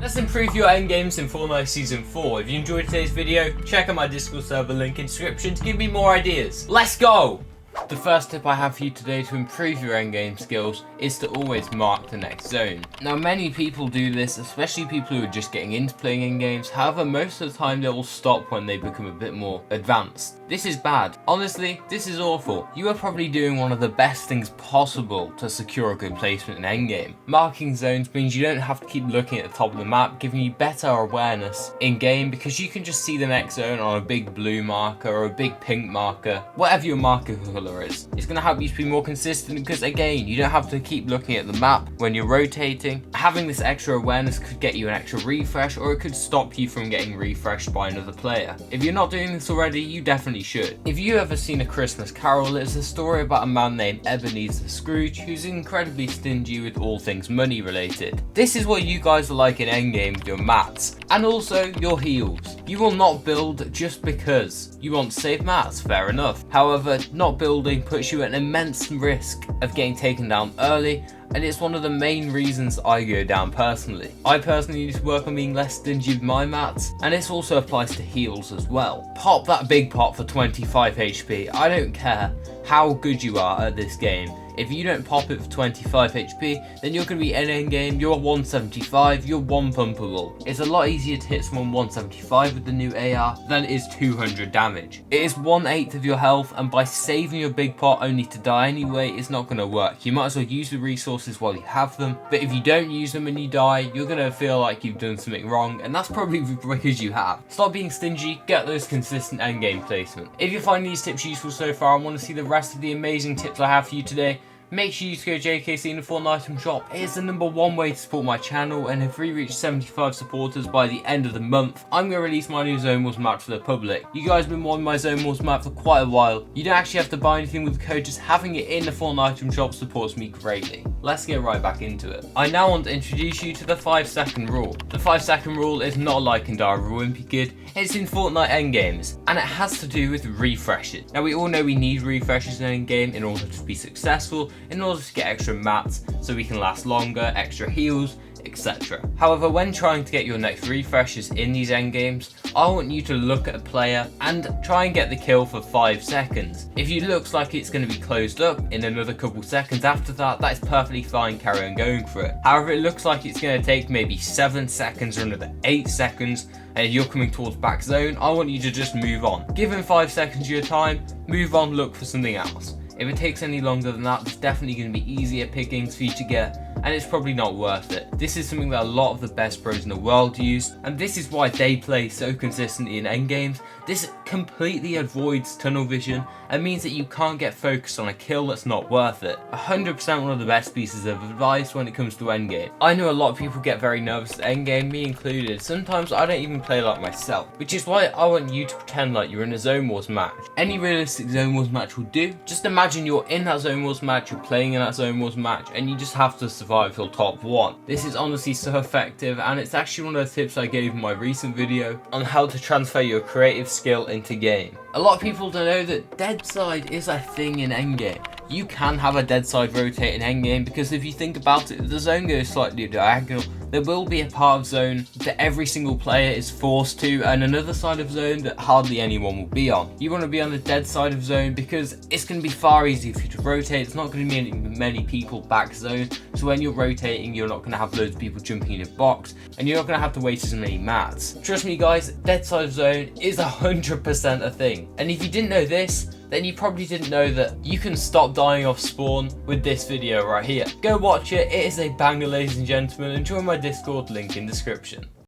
Let's improve your endgames in Fortnite Season 4. If you enjoyed today's video, check out my Discord server link in the description to give me more ideas. Let's go! The first tip I have for you today to improve your endgame skills is to always mark the next zone. Now many people do this, especially people who are just getting into playing endgames. However, most of the time they will stop when they become a bit more advanced. This is bad. Honestly, this is awful. You are probably doing one of the best things possible to secure a good placement in endgame. Marking zones means you don't have to keep looking at the top of the map, giving you better awareness in game because you can just see the next zone on a big blue marker or a big pink marker, whatever your marker color is. It's going to help you to be more consistent because again, you don't have to keep looking at the map when you're rotating. Having this extra awareness could get you an extra refresh, or it could stop you from getting refreshed by another player. If you're not doing this already, you definitely should. If you ever seen A Christmas Carol, it's a story about a man named Ebenezer Scrooge who's incredibly stingy with all things money related. This is what you guys are like in endgame with your mats and also your heals. You will not build just because you want to save mats, fair enough. However, not building puts you at an immense risk of getting taken down early, and it's one of the main reasons I go down personally. I personally need to work on being less stingy with my mats, and this also applies to heals as well. Pop that big pot for 25 HP. I don't care how good you are at this game. If you don't pop it for 25 HP, then you're going to be in endgame, you're 175, you're one pumpable. It's a lot easier to hit someone 175 with the new AR than it is 200 damage. It is 1/8 of your health, and by saving your big pot only to die anyway, it's not going to work. You might as well use the resources while you have them, but if you don't use them and you die, you're going to feel like you've done something wrong, and that's probably because you have. Stop being stingy, get those consistent endgame placement. If you find these tips useful so far and want to see the rest of the amazing tips I have for you today, make sure you go JKC in the Fortnite item shop. It is the #1 way to support my channel, and if we reach 75 supporters by the end of the month, I'm going to release my new Zone Wars map to the public. You guys have been wanting my Zone Wars map for quite a while. You don't actually have to buy anything with the code, just having it in the Fortnite item shop supports me greatly. Let's get right back into it. I now want to introduce you to the 5-second rule. The 5-second rule is not like in Dire Wimpy Kid, it's in Fortnite endgames, and it has to do with refreshes. Now we all know we need refreshes in endgame in order to be successful, in order to get extra mats so we can last longer, extra heals, etc. However, when trying to get your next refreshes in these endgames, I want you to look at a player and try and get the kill for 5 seconds. If it looks like it's going to be closed up in another couple seconds after that, that is perfectly fine, carry on going for it. However, it looks like it's going to take maybe 7 seconds or another 8 seconds, and you're coming towards back zone, I want you to just move on. Give him 5 seconds of your time, move on, look for something else. If it takes any longer than that, it's definitely going to be easier pickings for you to get, and it's probably not worth it. This is something that a lot of the best pros in the world use, and this is why they play so consistently in endgames. This completely avoids tunnel vision and means that you can't get focused on a kill that's not worth it. 100% one of the best pieces of advice when it comes to endgame. I know a lot of people get very nervous at endgame, me included. Sometimes I don't even play like myself, which is why I want you to pretend like you're in a Zone Wars match. Any realistic Zone Wars match will do. Just imagine you're in that Zone Wars match, you're playing in that Zone Wars match, and you just have to survive till top 1. This is honestly so effective, and it's actually one of the tips I gave in my recent video on how to transfer your creative skill into game. A lot of people don't know that Deadside is a thing in endgame. You can have a Deadside rotate in endgame because if you think about it, the zone goes slightly diagonal. There will be a part of zone that every single player is forced to, and another side of zone that hardly anyone will be on. You want to be on the dead side of zone because it's going to be far easier for you to rotate. It's not going to be many people back zone, so when you're rotating, you're not going to have loads of people jumping in a box, and you're not going to have to waste as many mats. Trust me guys, dead side of zone is 100% a thing. And if you didn't know this, then you probably didn't know that you can stop dying off spawn with this video right here. Go watch it, it is a banger ladies and gentlemen, and join my Discord, link in description.